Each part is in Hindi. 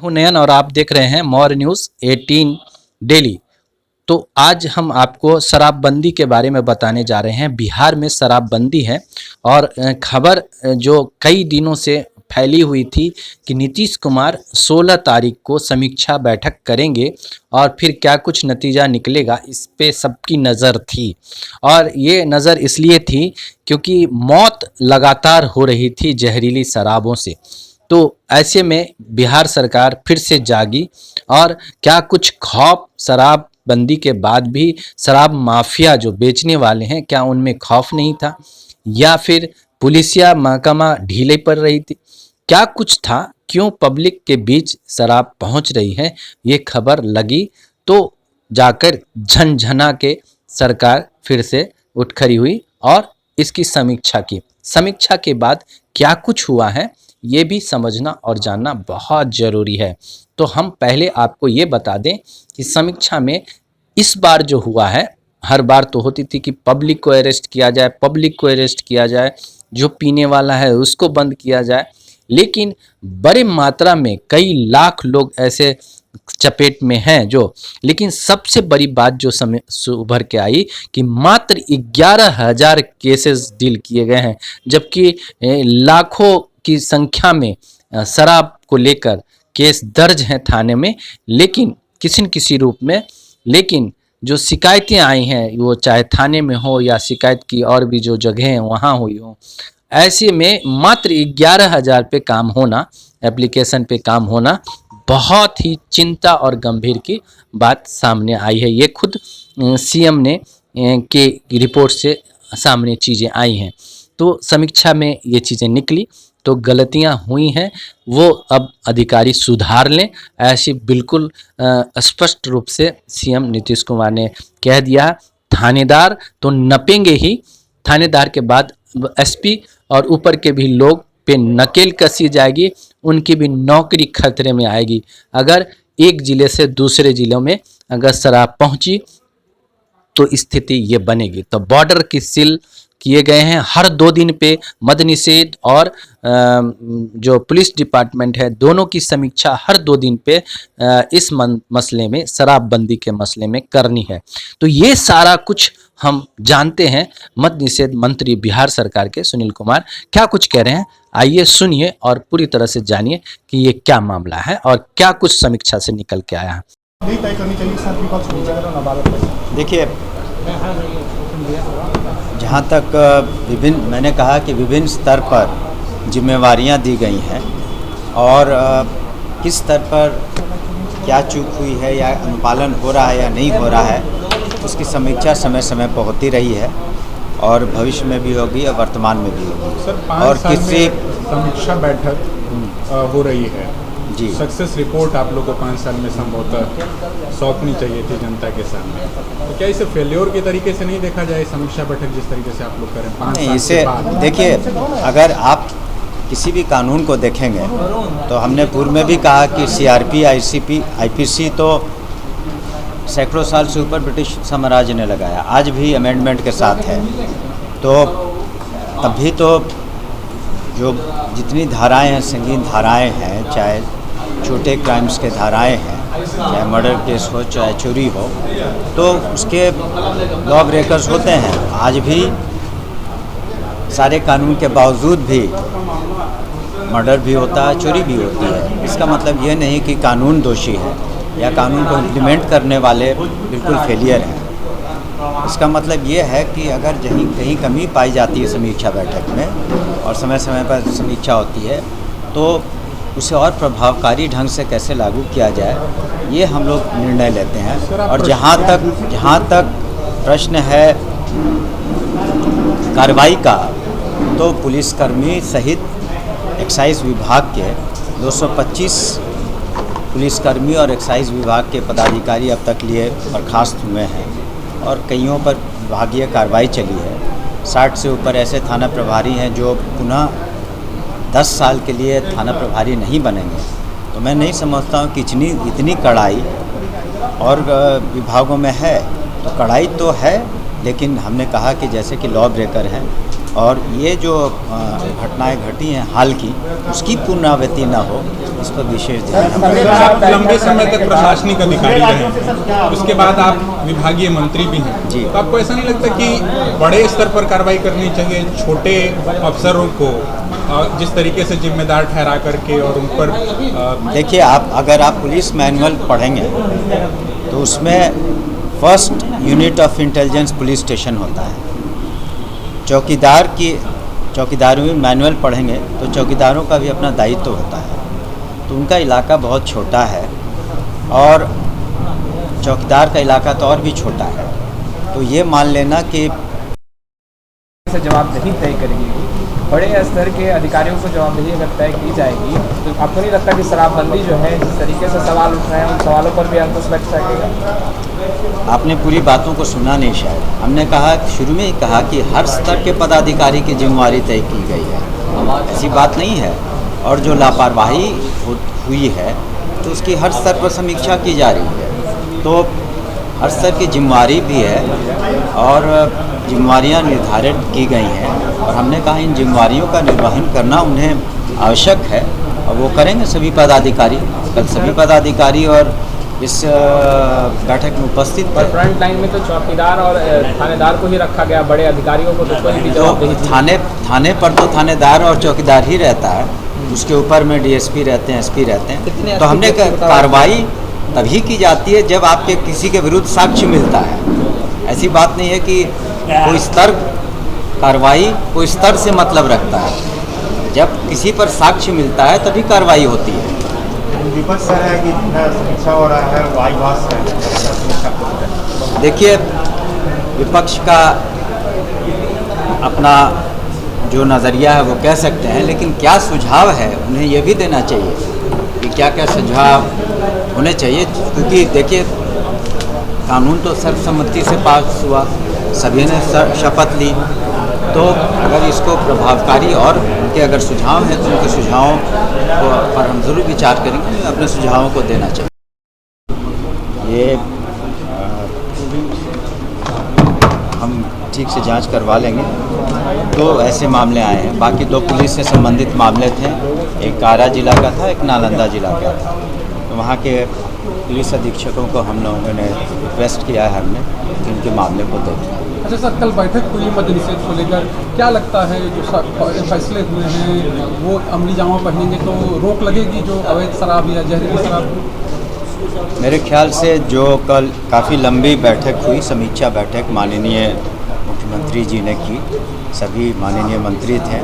हूं नयन और आप देख रहे हैं मौर्य न्यूज़ 18 डेली। तो आज हम आपको शराबबंदी के बारे में बताने जा रहे हैं। बिहार में शराबबंदी है और खबर जो कई दिनों से फैली हुई थी कि नीतीश कुमार 16 तारीख को समीक्षा बैठक करेंगे और फिर क्या कुछ नतीजा निकलेगा इस पे सबकी नज़र थी। और ये नज़र इसलिए थी क्योंकि मौत लगातार हो रही थी जहरीली शराबों से। तो ऐसे में बिहार सरकार फिर से जागी और क्या कुछ खौफ शराबबंदी के बाद भी शराब माफिया जो बेचने वाले हैं क्या उनमें खौफ नहीं था, या फिर पुलिसिया महकमा ढीले पड़ रही थी, क्या कुछ था, क्यों पब्लिक के बीच शराब पहुंच रही है। ये खबर लगी तो जाकर झनझना के सरकार फिर से उठ खड़ी हुई और इसकी समीक्षा की। समीक्षा के बाद क्या कुछ हुआ है ये भी समझना और जानना बहुत ज़रूरी है। तो हम पहले आपको ये बता दें कि समीक्षा में इस बार जो हुआ है, हर बार तो होती थी कि पब्लिक को अरेस्ट किया जाए, पब्लिक को अरेस्ट किया जाए, जो पीने वाला है उसको बंद किया जाए, लेकिन बड़े मात्रा में कई लाख लोग ऐसे चपेट में हैं जो, लेकिन सबसे बड़ी बात जो समय उभर के आई कि मात्र 11,000 केसेस डील किए गए हैं, जबकि लाखों की संख्या में शराब को लेकर केस दर्ज हैं थाने में, लेकिन किसी न किसी रूप में। लेकिन जो शिकायतें आई हैं वो चाहे थाने में हो या शिकायत की और भी जो जगह हैं वहाँ हुई हो, ऐसे में मात्र 11,000 पे काम होना, एप्लीकेशन पे काम होना बहुत ही चिंता और गंभीर की बात सामने आई है। ये खुद सीएम ने के रिपोर्ट से सामने चीज़ें आई हैं। तो समीक्षा में ये चीज़ें निकली, तो गलतियां हुई हैं वो अब अधिकारी सुधार लें, ऐसी बिल्कुल स्पष्ट रूप से सीएम नीतीश कुमार ने कह दिया। थानेदार तो नपेंगे ही, थानेदार के बाद एसपी और ऊपर के भी लोग पे नकेल कसी जाएगी, उनकी भी नौकरी खतरे में आएगी। अगर एक ज़िले से दूसरे ज़िलों में अगर शराब पहुंची तो स्थिति ये बनेगी। तो बॉर्डर की सील किए गए हैं, हर 2 दिन पे मद निषेध और जो पुलिस डिपार्टमेंट है दोनों की समीक्षा हर 2 दिन पे इस मसले में, शराबबंदी के मसले में करनी है। तो ये सारा कुछ हम जानते हैं। मद निषेध मंत्री बिहार सरकार के सुनील कुमार क्या कुछ कह रहे हैं, आइए सुनिए और पूरी तरह से जानिए कि ये क्या मामला है और क्या कुछ समीक्षा से निकल के आया है। देखिए, जहाँ तक मैंने कहा कि विभिन्न स्तर पर जिम्मेवारियाँ दी गई हैं और किस स्तर पर क्या चूक हुई है या अनुपालन हो रहा है या नहीं हो रहा है, उसकी समीक्षा समय समय पर होती रही है और भविष्य में भी होगी और वर्तमान में भी होगी। सर, 5 साल में समीक्षा बैठक हो रही है जी। सक्सेस रिपोर्ट आप लोग को 5 साल में संभवतः सौंपनी चाहिए थी जनता के सामने, तो क्या इसे फेल्योर के तरीके से नहीं देखा जाए समीक्षा बैठक जिस तरीके से आप लोग करें 5 साल इसे देखिए, अगर आप किसी भी कानून को देखेंगे तो हमने पूर्व में भी कहा कि सीआरपी, आईसीपी, आईपीसी तो सैकड़ों साल से ऊपर ब्रिटिश साम्राज्य ने लगाया, आज भी अमेंडमेंट के साथ है। तो अभी तो जो जितनी धाराएं हैं, संगीन धाराएं हैं, चाहे छोटे क्राइम्स के धाराएं हैं, चाहे मर्डर केस हो, चाहे चोरी हो, तो उसके लॉ ब्रेकर्स होते हैं। आज भी सारे कानून के बावजूद भी मर्डर भी होता है, चोरी भी होती है। इसका मतलब ये नहीं कि कानून दोषी है या कानून को इम्प्लीमेंट करने वाले बिल्कुल फेलियर हैं। इसका मतलब ये है कि अगर कहीं कमी पाई जाती है समीक्षा बैठक में और समय समय पर समीक्षा होती है, तो उसे और प्रभावकारी ढंग से कैसे लागू किया जाए, ये हम लोग निर्णय लेते हैं। और जहाँ तक प्रश्न है कार्रवाई का, तो पुलिसकर्मी सहित एक्साइज विभाग के 225 पुलिसकर्मी और एक्साइज विभाग के पदाधिकारी अब तक लिए बर्खास्त हुए हैं और कईयों पर विभागीय कार्रवाई चली है। 60 से ऊपर ऐसे थाना प्रभारी हैं जो पुनः 10 साल के लिए थाना प्रभारी नहीं बनेंगे। तो मैं नहीं समझता हूँ कि इतनी कड़ाई और विभागों में है, तो कड़ाई तो है लेकिन हमने कहा कि जैसे कि लॉ ब्रेकर हैं और ये जो घटनाएं घटी हैं हाल की, उसकी पुनरावृत्ति ना हो, इस पर विशेष ध्यान। आप लंबे समय तक प्रशासनिक अधिकारी रहे, उसके बाद आप विभागीय मंत्री भी हैं जी। तो आपको ऐसा नहीं लगता कि बड़े स्तर पर कार्रवाई करनी चाहिए, छोटे अफसरों को जिस तरीके से जिम्मेदार ठहरा करके और उन पर देखिए, अगर आप पुलिस मैनुअल पढ़ेंगे तो उसमें first unit of intelligence police station होता है। चौकीदारों में मैनुअल पढ़ेंगे तो चौकीदारों का भी अपना दायित्व होता है, तो उनका इलाका बहुत छोटा है और चौकीदार का इलाका तो और भी छोटा है। तो ये मान लेना कि से जवाबदेही तय करेगी, बड़े स्तर के अधिकारियों को जवाबदेही अगर तय की जाएगी तो आपको नहीं लगता कि शराबबंदी जो है जिस तरीके से सवाल उठ रहे हैं उन सवालों पर भी अंकुश लग सकेगा? आपने पूरी बातों को सुना नहीं शायद। हमने कहा, शुरू में ही कहा कि हर स्तर के पदाधिकारी की जिम्मेवारी तय की गई है, ऐसी बात नहीं है। और जो लापरवाही हुई है तो उसकी हर स्तर पर समीक्षा की जा रही है, तो हर स्तर की जिम्मेवारी भी है और जिम्मेवारियां निर्धारित की गई हैं और हमने कहा इन जिम्मेवारियों का निर्वहन करना उन्हें आवश्यक है और वो करेंगे सभी पदाधिकारी। कल सभी पदाधिकारी और इस बैठक में उपस्थित थे। फ्रंट लाइन में तो चौकीदार और थानेदार को ही रखा गया, बड़े अधिकारियों को तो कोई भी जवाबदेही थाने पर तो थानेदार और चौकीदार ही रहता है, उसके ऊपर में डीएसपी रहते हैं, एसपी रहते हैं। तो हमने कार्रवाई तभी की जाती है जब आपके किसी के विरुद्ध साक्ष्य मिलता है। ऐसी बात नहीं है कि कोई स्तर कार्रवाई कोई स्तर से मतलब रखता है, जब किसी पर साक्ष्य मिलता है तभी कार्रवाई होती है। विपक्ष सर है कि समीक्षा हो रहा है, वाईवास है। देखिए, विपक्ष का अपना जो नज़रिया है वो कह सकते हैं, लेकिन क्या सुझाव है उन्हें ये भी देना चाहिए कि क्या क्या सुझाव होने चाहिए, क्योंकि देखिए कानून तो सर्वसम्मति से पास हुआ, सभी ने शपथ ली, तो अगर इसको प्रभावकारी और उनके अगर सुझाव हैं तो उनके सुझावों पर हम ज़रूर विचार करेंगे, अपने सुझावों को देना चाहिए। ये हम ठीक से जांच करवा लेंगे। 2 ऐसे मामले आए हैं, बाकी 2 पुलिस से संबंधित मामले थे, एक कारा जिला का था, एक नालंदा जिला का था। तो वहाँ के पुलिस अधीक्षकों को हम लोगों ने रिक्वेस्ट किया है हमने कि इनके मामले को देखें। अच्छा सर, कल बैठक हुई मद्य निषेध को लेकर, क्या लगता है जो फैसले हुए हैं वो अमली जामा पहनेंगे तो रोक लगेगी जो अवैध शराब या जहरीली शराब? मेरे ख्याल से जो कल काफ़ी लंबी बैठक हुई, समीक्षा बैठक माननीय मुख्यमंत्री जी ने की, सभी माननीय मंत्री थे,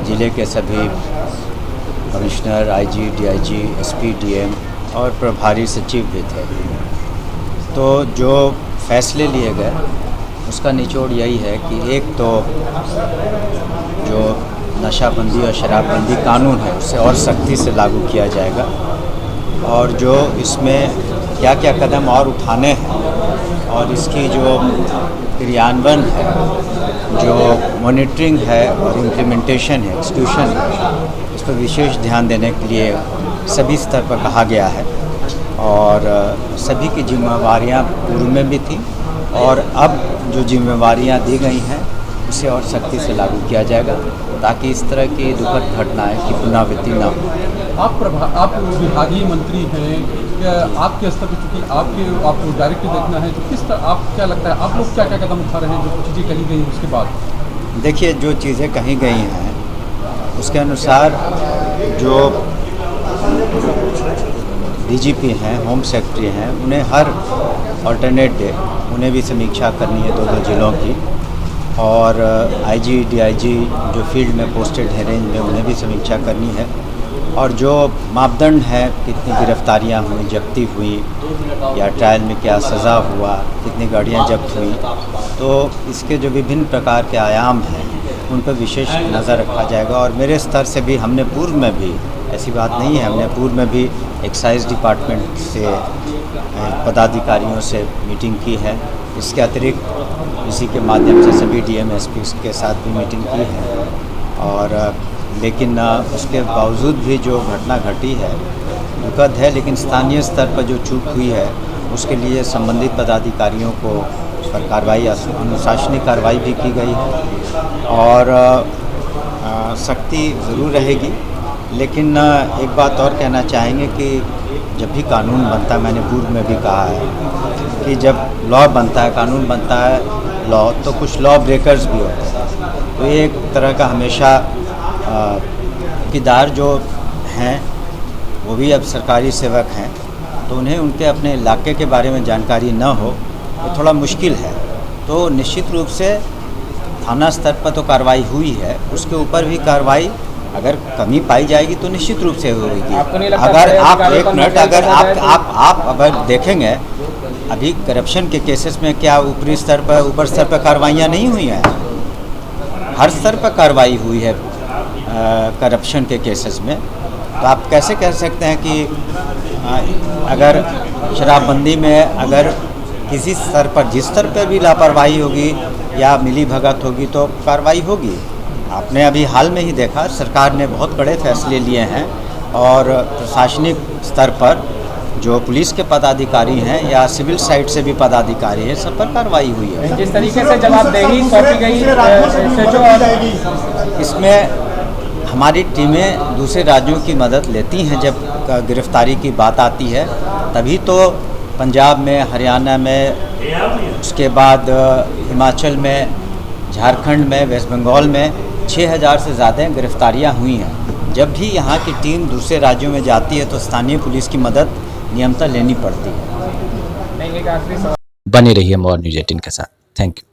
जिले के सभी commissioner, IG, DIG, SP, DM और प्रभारी सचिव भी थे। तो जो फैसले लिए गए उसका निचोड़ यही है कि एक तो जो नशाबंदी और शराबबंदी कानून है उसे और सख्ती से लागू किया जाएगा और जो इसमें क्या क्या कदम और उठाने हैं और इसकी जो क्रियान्वयन है, जो मॉनिटरिंग है और इम्प्लीमेंटेशन है, एक्सक्यूशन है, इस पर विशेष ध्यान देने के लिए सभी स्तर पर कहा गया है और सभी की जिम्मेवारियां पूर्व में भी थी और अब जो जिम्मेवारियां दी गई हैं उसे और सख्ती से लागू किया जाएगा ताकि इस तरह की दुखद घटनाएं की पुनरावृत्ति न हो। आप विभागीय मंत्री हैं, क्या आपके स्तर पर चूँकि आपको डायरेक्टली देखना है, तो किस तरह आप क्या लगता है आप लोग क्या क्या कदम उठा रहे हैं जो चीज़ें कही गई उसके बाद? देखिए, जो चीज़ें कही गई हैं उसके अनुसार जो डीजीपी हैं, होम सेक्रेटरी हैं, उन्हें हर अल्टरनेट डे उन्हें भी समीक्षा करनी है 2 जिलों की और आईजी, डीआईजी जो फील्ड में पोस्टेड हैं रेंज में, उन्हें भी समीक्षा करनी है और जो मापदंड है, कितनी गिरफ्तारियां हुई, जब्ती हुई या ट्रायल में क्या सज़ा हुआ, कितनी गाड़ियां जब्त हुई, तो इसके जो विभिन्न प्रकार के आयाम हैं उन पर विशेष नज़र रखा जाएगा। और मेरे स्तर से भी हमने पूर्व में भी, ऐसी बात नहीं है, हमने पूर्व में भी एक्साइज डिपार्टमेंट से पदाधिकारियों से मीटिंग की है। इसके अतिरिक्त इसी के माध्यम से सभी डीएम एसपी के साथ भी मीटिंग की है और लेकिन उसके बावजूद भी जो घटना घटी है दुखद है, लेकिन स्थानीय स्तर पर जो चूक हुई है उसके लिए संबंधित पदाधिकारियों को उस पर कार्रवाई, अनुशासनिक कार्रवाई भी की गई है और सख्ती ज़रूर रहेगी। लेकिन एक बात और कहना चाहेंगे कि जब भी कानून बनता है, मैंने पूर्व में भी कहा है कि जब लॉ बनता है, कानून बनता है लॉ, तो कुछ लॉ ब्रेकर्स भी होते हैं। तो ये एक तरह का हमेशा चौकीदार जो हैं वो भी अब सरकारी सेवक हैं, तो उन्हें उनके अपने इलाके के बारे में जानकारी न हो तो थोड़ा मुश्किल है। तो निश्चित रूप से थाना स्तर पर तो कार्रवाई हुई है, उसके ऊपर भी कार्रवाई अगर कमी पाई जाएगी तो निश्चित रूप से होगी। अगर आप एक मिनट, अगर आप अगर देखेंगे अभी करप्शन के केसेस में क्या ऊपर स्तर पर कार्रवाइयाँ नहीं हुई हैं? हर स्तर पर कार्रवाई हुई है करप्शन के केसेस में। तो आप कैसे कह सकते हैं कि अगर शराबबंदी में अगर किसी स्तर पर, जिस स्तर पर भी लापरवाही होगी या मिली भगत होगी तो कार्रवाई होगी। आपने अभी हाल में ही देखा, सरकार ने बहुत बड़े फैसले लिए हैं और प्रशासनिक स्तर पर जो पुलिस के पदाधिकारी हैं या सिविल साइड से भी पदाधिकारी हैं, सब पर कार्रवाई हुई है। जिस तरीके से जवाबदेही सौंपी गई, इसमें हमारी टीमें दूसरे राज्यों की मदद लेती हैं। जब गिरफ्तारी की बात आती है तभी तो पंजाब में, हरियाणा में, उसके बाद हिमाचल में, झारखंड में, वेस्ट बंगाल में 6000 से ज़्यादा गिरफ्तारियां हुई हैं। जब भी यहाँ की टीम दूसरे राज्यों में जाती है तो स्थानीय पुलिस की मदद नियमतः लेनी पड़ती है। बने रहिए मोर न्यूज़ 18 के साथ। Thank you.